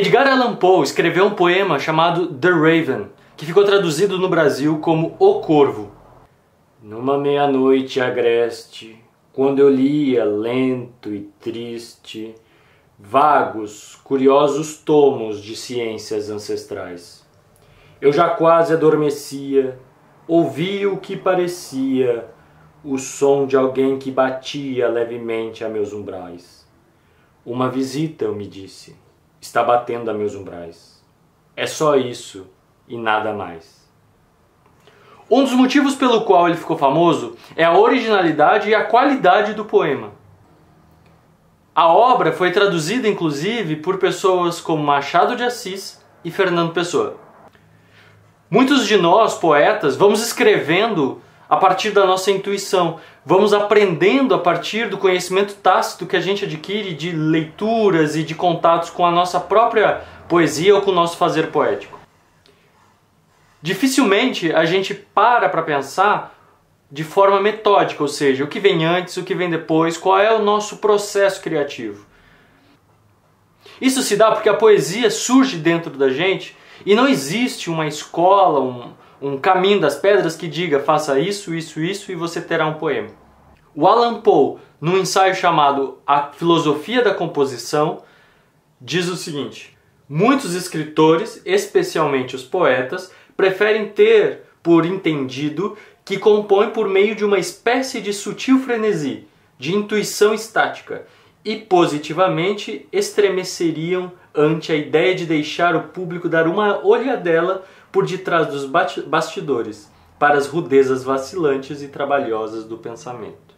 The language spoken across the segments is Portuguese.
Edgar Allan Poe escreveu um poema chamado The Raven, que ficou traduzido no Brasil como O Corvo. Numa meia-noite agreste, quando eu lia lento e triste, vagos, curiosos tomos de ciências ancestrais, eu já quase adormecia, ouvi o que parecia o som de alguém que batia levemente a meus umbrais. Uma visita, eu me disse, está batendo a meus umbrais. É só isso e nada mais. Um dos motivos pelo qual ele ficou famoso é a originalidade e a qualidade do poema. A obra foi traduzida inclusive por pessoas como Machado de Assis e Fernando Pessoa. Muitos de nós, poetas, vamos escrevendo a partir da nossa intuição, vamos aprendendo a partir do conhecimento tácito que a gente adquire de leituras e de contatos com a nossa própria poesia ou com o nosso fazer poético. Dificilmente a gente para pensar de forma metódica, ou seja, o que vem antes, o que vem depois, qual é o nosso processo criativo. Isso se dá porque a poesia surge dentro da gente e não existe uma escola, um caminho das pedras que diga faça isso, isso, isso e você terá um poema. O Allan Poe, num ensaio chamado A Filosofia da Composição, diz o seguinte: muitos escritores, especialmente os poetas, preferem ter por entendido que compõem por meio de uma espécie de sutil frenesi, de intuição estática, e positivamente estremeceriam ante a ideia de deixar o público dar uma olhadela por detrás dos bastidores, para as rudezas vacilantes e trabalhosas do pensamento.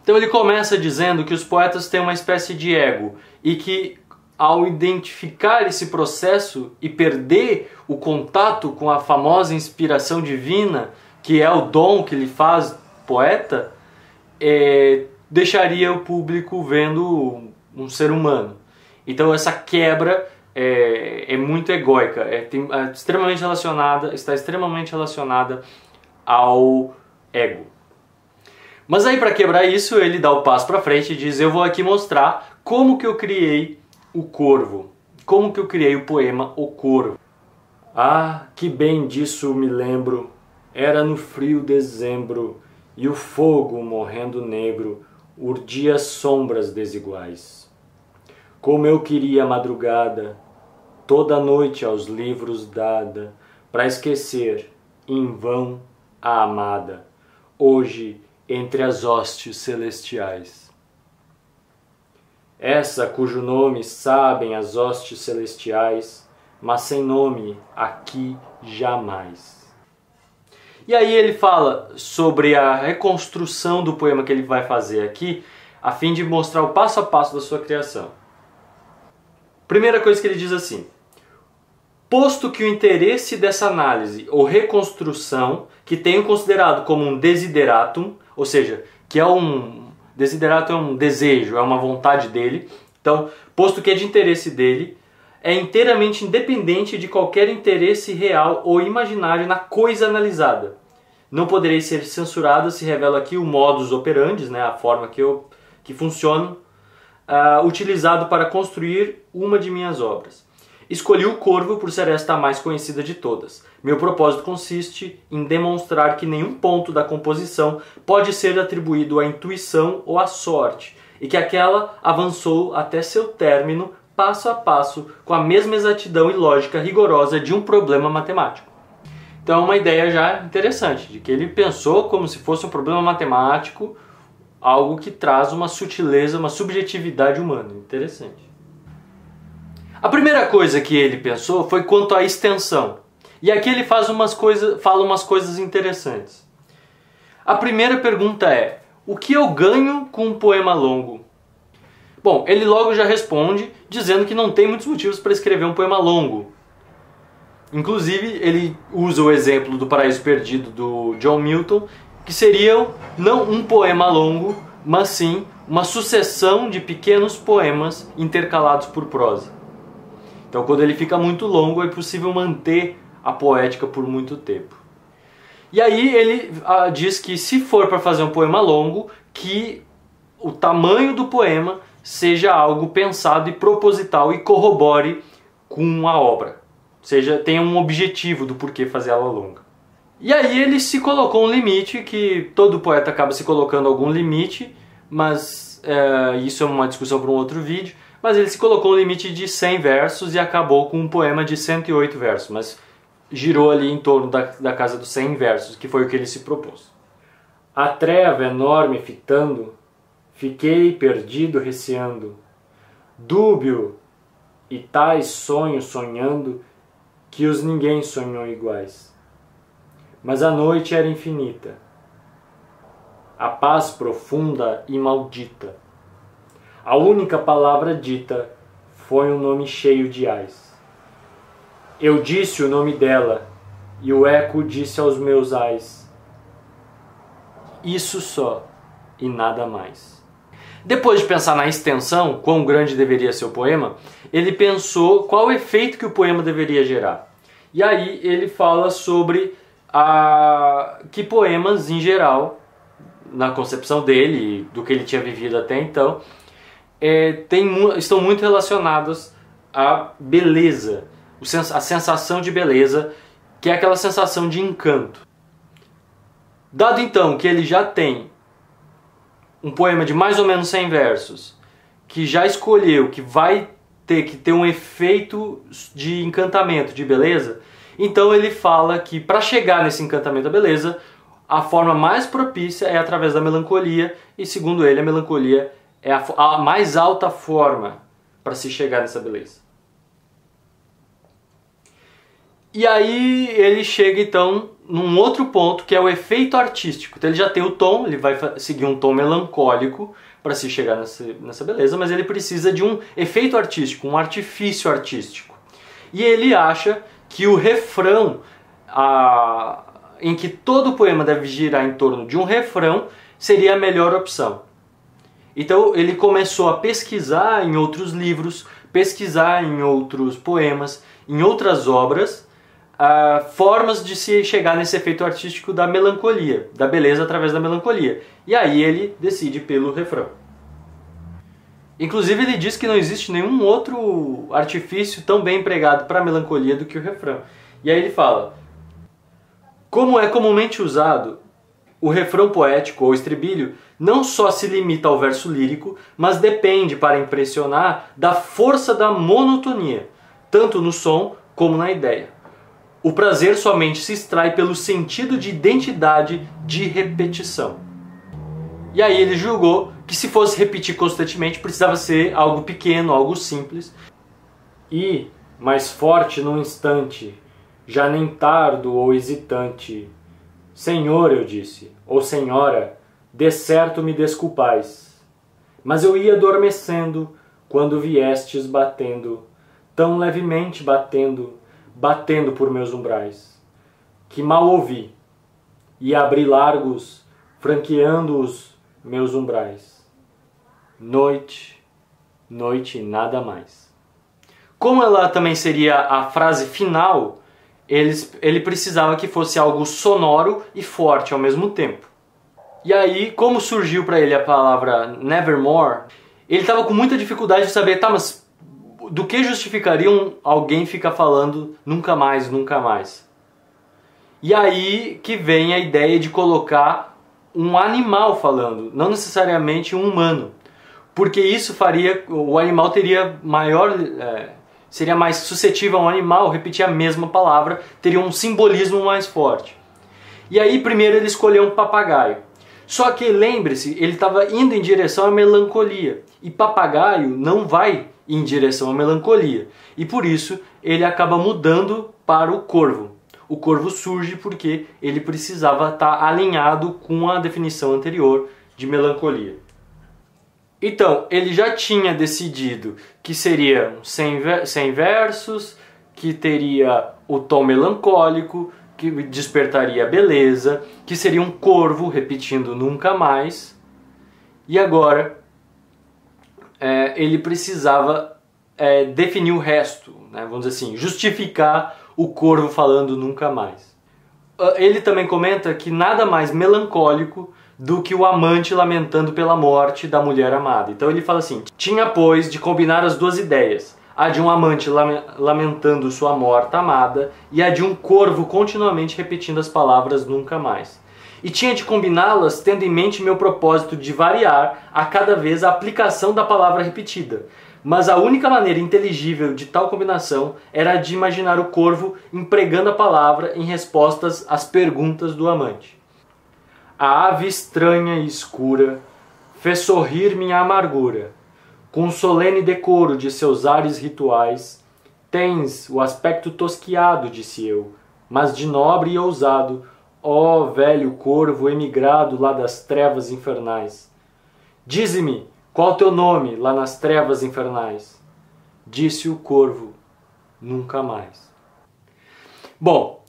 Então ele começa dizendo que os poetas têm uma espécie de ego e que ao identificar esse processo e perder o contato com a famosa inspiração divina, que é o dom que lhe faz poeta, deixaria o público vendo um ser humano. Então essa quebra é muito egóica, está extremamente relacionada ao ego. Mas aí, para quebrar isso, ele dá o passo para frente e diz: eu vou aqui mostrar como que eu criei o Corvo, como que eu criei o poema O Corvo. Ah, que bem disso me lembro, era no frio dezembro, e o fogo, morrendo negro, urdia sombras desiguais. Como eu queria a madrugada, toda noite aos livros dada, para esquecer, em vão, a amada, hoje entre as hostes celestiais. Essa cujo nome sabem as hostes celestiais, mas sem nome aqui jamais. E aí ele fala sobre a reconstrução do poema que ele vai fazer aqui, a fim de mostrar o passo a passo da sua criação. Primeira coisa que ele diz assim: posto que o interesse dessa análise ou reconstrução, que tenho considerado como um desideratum, ou seja, que é desideratum é um desejo, é uma vontade dele, então, posto que é de interesse dele, é inteiramente independente de qualquer interesse real ou imaginário na coisa analisada. Não poderei ser censurado, se revela aqui o modus operandi, né, a forma que funciona, utilizado para construir uma de minhas obras. Escolhi o Corvo por ser esta a mais conhecida de todas. Meu propósito consiste em demonstrar que nenhum ponto da composição pode ser atribuído à intuição ou à sorte, e que aquela avançou até seu término, passo a passo, com a mesma exatidão e lógica rigorosa de um problema matemático. Então é uma ideia já interessante, de que ele pensou como se fosse um problema matemático, algo que traz uma sutileza, uma subjetividade humana. Interessante. A primeira coisa que ele pensou foi quanto à extensão. E aqui ele fala umas coisas interessantes. A primeira pergunta é: o que eu ganho com um poema longo? Bom, ele logo já responde dizendo que não tem muitos motivos para escrever um poema longo. Inclusive, ele usa o exemplo do Paraíso Perdido do John Milton, que seria não um poema longo, mas sim uma sucessão de pequenos poemas intercalados por prosa. Então, quando ele fica muito longo, é possível manter a poética por muito tempo. E aí ele diz que se for para fazer um poema longo, que o tamanho do poema seja algo pensado e proposital e corrobore com a obra. Ou seja, tenha um objetivo do porquê fazer ela longa. E aí ele se colocou um limite, que todo poeta acaba se colocando algum limite, mas isso é uma discussão para um outro vídeo, mas ele se colocou um limite de 100 versos e acabou com um poema de 108 versos, mas girou ali em torno da casa dos 100 versos, que foi o que ele se propôs. A treva enorme fitando, fiquei perdido receando, dúbio e tais sonhos sonhando, que os ninguém sonhou iguais. Mas a noite era infinita, a paz profunda e maldita. A única palavra dita foi um nome cheio de ais. Eu disse o nome dela, e o eco disse aos meus ais. Isso só, e nada mais. Depois de pensar na extensão, quão grande deveria ser o poema, ele pensou qual o efeito que o poema deveria gerar. E aí ele fala sobre que poemas, em geral, na concepção dele, do que ele tinha vivido até então, estão muito relacionados à beleza, a sensação de beleza, que é aquela sensação de encanto. Dado então que ele já tem um poema de mais ou menos 100 versos, que já escolheu que vai ter que ter um efeito de encantamento, de beleza, então ele fala que para chegar nesse encantamento da beleza, a forma mais propícia é através da melancolia, e segundo ele, a melancolia é a mais alta forma para se chegar nessa beleza. E aí ele chega então num outro ponto, que é o efeito artístico. Então ele já tem o tom, ele vai seguir um tom melancólico para se chegar nessa beleza, mas ele precisa de um efeito artístico, um artifício artístico. E ele acha que o refrão, em que todo o poema deve girar em torno de um refrão, seria a melhor opção. Então ele começou a pesquisar em outros livros, pesquisar em outros poemas, em outras obras, formas de se chegar nesse efeito artístico da melancolia, da beleza através da melancolia. E aí ele decide pelo refrão. Inclusive ele diz que não existe nenhum outro artifício tão bem empregado para a melancolia do que o refrão. E aí ele fala: como é comumente usado, o refrão poético ou estribilho não só se limita ao verso lírico, mas depende, para impressionar, da força da monotonia, tanto no som como na ideia. O prazer somente se extrai pelo sentido de identidade de repetição. E aí ele julgou que se fosse repetir constantemente precisava ser algo pequeno, algo simples. E, mais forte num instante, já nem tardo ou hesitante, Senhor, eu disse, ou Senhora, de certo me desculpais. Mas eu ia adormecendo quando viestes batendo, tão levemente batendo, batendo por meus umbrais, que mal ouvi, e abri largos, franqueando os meus umbrais. Noite, noite e nada mais. Como ela também seria a frase final, ele precisava que fosse algo sonoro e forte ao mesmo tempo. E aí, como surgiu para ele a palavra nevermore, ele estava com muita dificuldade de saber, mas do que justificaria alguém ficar falando nunca mais, nunca mais? E aí que vem a ideia de colocar um animal falando, não necessariamente um humano, porque isso faria, o animal teria seria mais suscetível a um animal repetir a mesma palavra, teria um simbolismo mais forte. E aí primeiro ele escolheu um papagaio. Só que lembre-se, ele estava indo em direção à melancolia, e papagaio não vai em direção à melancolia, e por isso ele acaba mudando para o corvo. O corvo surge porque ele precisava estar alinhado com a definição anterior de melancolia. Então, ele já tinha decidido que seriam 100 versos, que teria o tom melancólico, que despertaria a beleza, que seria um corvo repetindo nunca mais. E agora ele precisava definir o resto, né? Vamos dizer assim, justificar o corvo falando nunca mais. Ele também comenta que nada mais melancólico do que o amante lamentando pela morte da mulher amada. Então ele fala assim: tinha, pois, de combinar as duas ideias, a de um amante lamentando sua morta amada e a de um corvo continuamente repetindo as palavras nunca mais. E tinha de combiná-las tendo em mente meu propósito de variar a cada vez a aplicação da palavra repetida. Mas a única maneira inteligível de tal combinação era a de imaginar o corvo empregando a palavra em respostas às perguntas do amante. A ave estranha e escura fez sorrir minha amargura. Com o solene decoro de seus ares rituais, tens o aspecto tosquiado, disse eu, mas de nobre e ousado, ó velho corvo emigrado lá das trevas infernais. Dize-me, qual teu nome lá nas trevas infernais? Disse o corvo, nunca mais. Bom,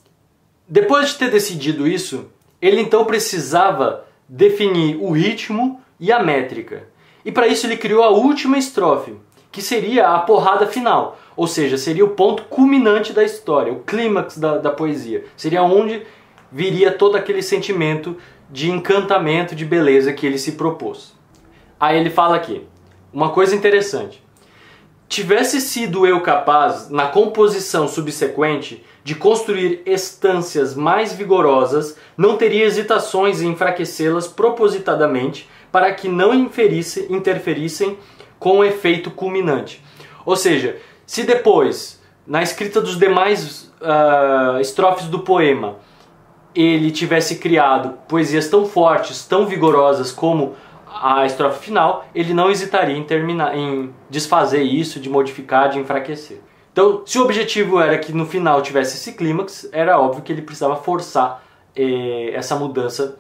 depois de ter decidido isso, ele então precisava definir o ritmo e a métrica. E para isso ele criou a última estrofe, que seria a porrada final. Ou seja, seria o ponto culminante da história, o clímax da poesia. Seria onde viria todo aquele sentimento de encantamento, de beleza que ele se propôs. Aí ele fala aqui, uma coisa interessante. Tivesse sido eu capaz, na composição subsequente, de construir estâncias mais vigorosas, não teria hesitações em enfraquecê-las propositadamente para que não interferissem com o efeito culminante. Ou seja, se depois, na escrita dos demais estrofes do poema, ele tivesse criado poesias tão fortes, tão vigorosas como a estrofe final, ele não hesitaria em desfazer isso, de modificar, de enfraquecer. Então, se o objetivo era que no final tivesse esse clímax, era óbvio que ele precisava forçar essa mudança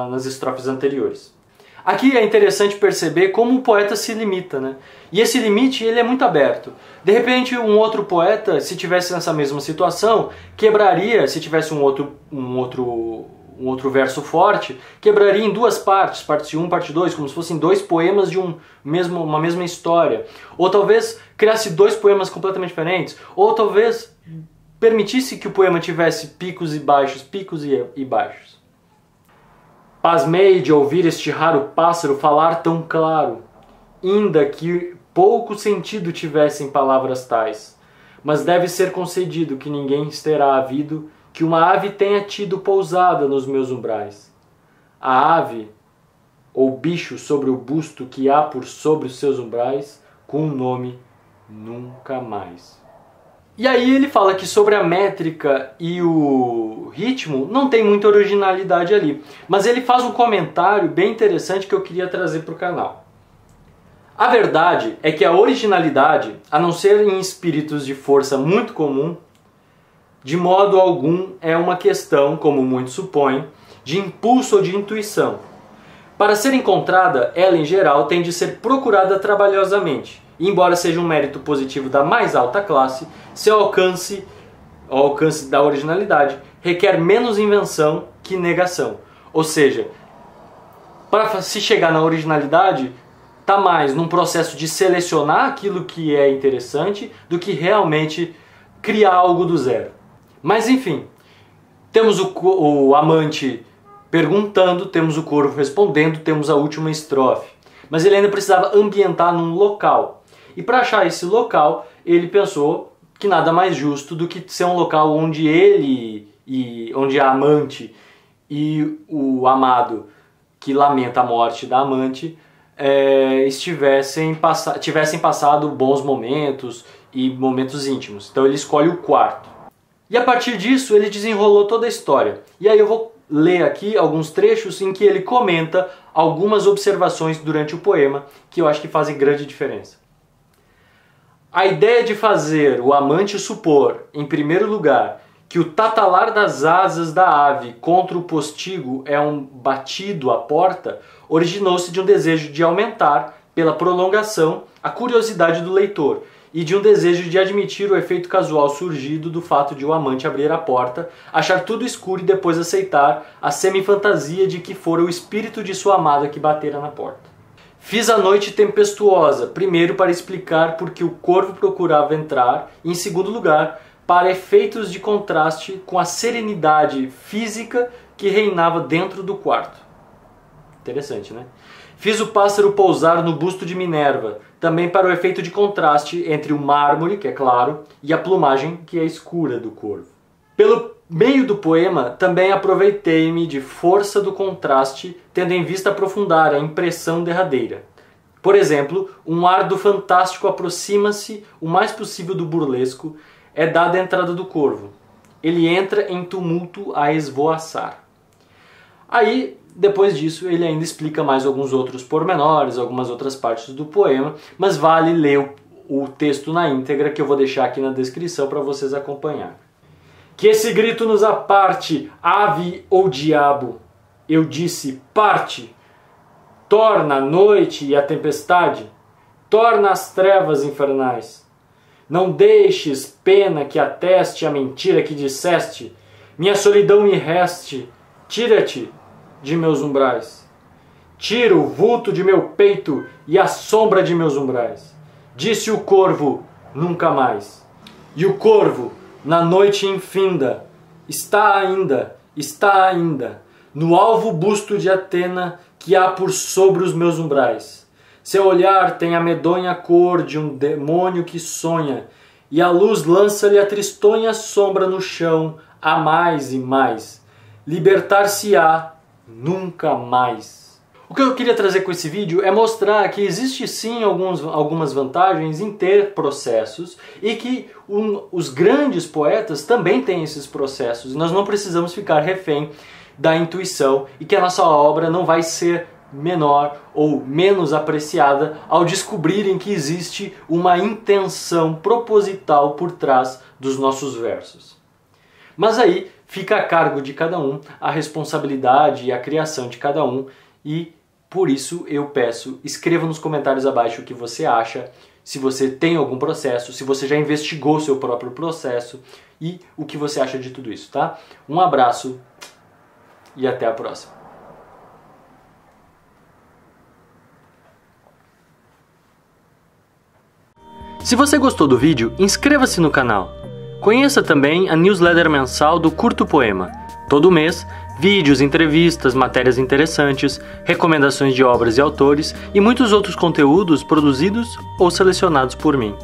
nas estrofes anteriores. Aqui é interessante perceber como o poeta se limita, né? E esse limite ele é muito aberto. De repente, um outro poeta, se tivesse nessa mesma situação, quebraria, se tivesse um outro verso forte, quebraria em duas partes, parte 1, parte 2, como se fossem dois poemas de uma mesma história. Ou talvez criasse dois poemas completamente diferentes. Ou talvez permitisse que o poema tivesse picos e baixos. Pasmei de ouvir este raro pássaro falar tão claro, ainda que pouco sentido tivessem palavras tais. Mas deve ser concedido que ninguém terá havido que uma ave tenha tido pousada nos meus umbrais. A ave, ou bicho sobre o busto que há por sobre os seus umbrais, com um nome nunca mais. E aí ele fala que sobre a métrica e o ritmo não tem muita originalidade ali. Mas ele faz um comentário bem interessante que eu queria trazer para o canal. A verdade é que a originalidade, a não ser em espíritos de força muito comum, de modo algum é uma questão, como muitos supõem, de impulso ou de intuição. Para ser encontrada, ela em geral tem de ser procurada trabalhosamente. E, embora seja um mérito positivo da mais alta classe, seu alcance da originalidade requer menos invenção que negação. Ou seja, para se chegar na originalidade, está mais num processo de selecionar aquilo que é interessante do que realmente criar algo do zero. Mas enfim, temos o amante perguntando, temos o corvo respondendo, temos a última estrofe. Mas ele ainda precisava ambientar num local. E para achar esse local, ele pensou que nada mais justo do que ser um local onde onde a amante e o amado que lamenta a morte da amante tivessem passado bons momentos e momentos íntimos. Então ele escolhe o quarto. E a partir disso ele desenrolou toda a história. E aí eu vou ler aqui alguns trechos em que ele comenta algumas observações durante o poema que eu acho que fazem grande diferença. A ideia de fazer o amante supor, em primeiro lugar, que o tatalar das asas da ave contra o postigo é um batido à porta, originou-se de um desejo de aumentar, pela prolongação, a curiosidade do leitor e de um desejo de admitir o efeito casual surgido do fato de o amante abrir a porta, achar tudo escuro e depois aceitar a semi-fantasia de que fora o espírito de sua amada que batera na porta. Fiz a noite tempestuosa, primeiro para explicar por que o corvo procurava entrar, e em segundo lugar, para efeitos de contraste com a serenidade física que reinava dentro do quarto. Interessante, né? Fiz o pássaro pousar no busto de Minerva, também para o efeito de contraste entre o mármore, que é claro, e a plumagem, que é escura do corvo. Pelo meio do poema, também aproveitei-me de força do contraste, tendo em vista aprofundar a impressão derradeira. Por exemplo, um ar do fantástico aproxima-se o mais possível do burlesco, é dada a entrada do corvo. Ele entra em tumulto a esvoaçar. Aí, depois disso, ele ainda explica mais alguns outros pormenores, algumas outras partes do poema, mas vale ler o texto na íntegra, que eu vou deixar aqui na descrição para vocês acompanharem. Que esse grito nos aparte, ave ou diabo. Eu disse, parte. Torna a noite e a tempestade. Torna as trevas infernais. Não deixes pena que ateste a mentira que disseste. Minha solidão me reste. Tira-te de meus umbrais. Tira o vulto de meu peito e a sombra de meus umbrais. Disse o corvo, nunca mais. E o corvo, na noite infinda, está ainda, no alvo busto de Atena que há por sobre os meus umbrais. Seu olhar tem a medonha cor de um demônio que sonha, e a luz lança-lhe a tristonha sombra no chão, a mais e mais. Libertar-se-á nunca mais. O que eu queria trazer com esse vídeo é mostrar que existe sim algumas vantagens em ter processos e que os grandes poetas também têm esses processos. Nós não precisamos ficar refém da intuição e que a nossa obra não vai ser menor ou menos apreciada ao descobrirem que existe uma intenção proposital por trás dos nossos versos. Mas aí fica a cargo de cada um a responsabilidade e a criação de cada um, e por isso eu peço, escreva nos comentários abaixo o que você acha, se você tem algum processo, se você já investigou seu próprio processo e o que você acha de tudo isso, tá? Um abraço e até a próxima. Se você gostou do vídeo, inscreva-se no canal. Conheça também a newsletter mensal do Curto Poema. Todo mês, vídeos, entrevistas, matérias interessantes, recomendações de obras e autores e muitos outros conteúdos produzidos ou selecionados por mim.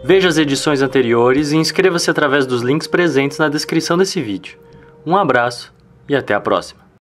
Veja as edições anteriores e inscreva-se através dos links presentes na descrição desse vídeo. Um abraço e até a próxima.